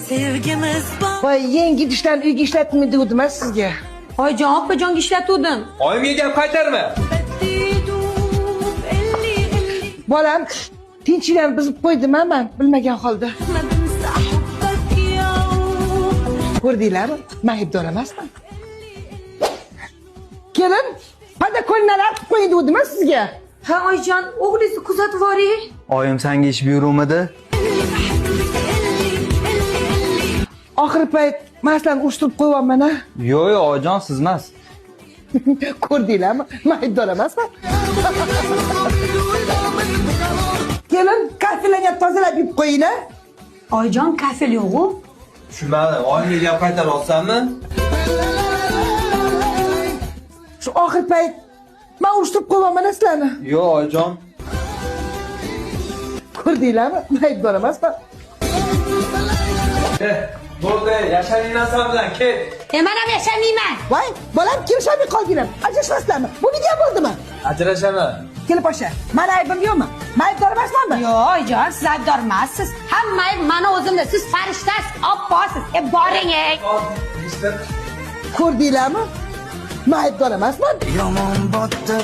sevgimiz bor. Voy, yangi idishlarni uyga ishlatmaydi dedim sizga. Oyijon, opajonga ishlatuvdim. Oyimga gap qaytarma. Bolam tinchliklarni buzib qo'ydimi men bilmagan holda. Ko'rdinglarmi? Men aybdor emasman. Kelin, qanday ko'lnalar qilib qo'ydi dedim sizga. Ha, oyijon, o'g'lingizni kuzatib boring. Oyim senga ish buyuruvmidi? Oxirgi payt men sizlarni urushtirib qo'yapman a. Yo'q, oyijon, siz emas. Ko'rdinglarmi? Men aybdor emasman. Kelin, kafelarni tozalab yeb qo'ying-a. Oyijon, kafel yo'q-ku. Tushunmadim. Oyimga gap qaytara olsammi? Shu oxirgi payt men urushtirib qo'yapman sizlarni. Yo'q, oyijon. Ko'rdinglarmi? Men aybdor emasman. Bo'ldi, yasharinglar san bilan ket. Men ham yashamayman. Voy, bolam kelisholmay qoldinglar. Ajrashmasizlarmi? Bu nega bo'ldimi? Ajrashaman. Kelib osha. Meni aybim yo'qmi? Men aybdor emasmanmi? Yo'q, oyijon, siz aybdor emassiz. Hamma ayb meni o'zimda. Siz farishtasiz, opposiz. Boring. Ko'rdinglarmi? Men aybdor emasman. Yomon botdi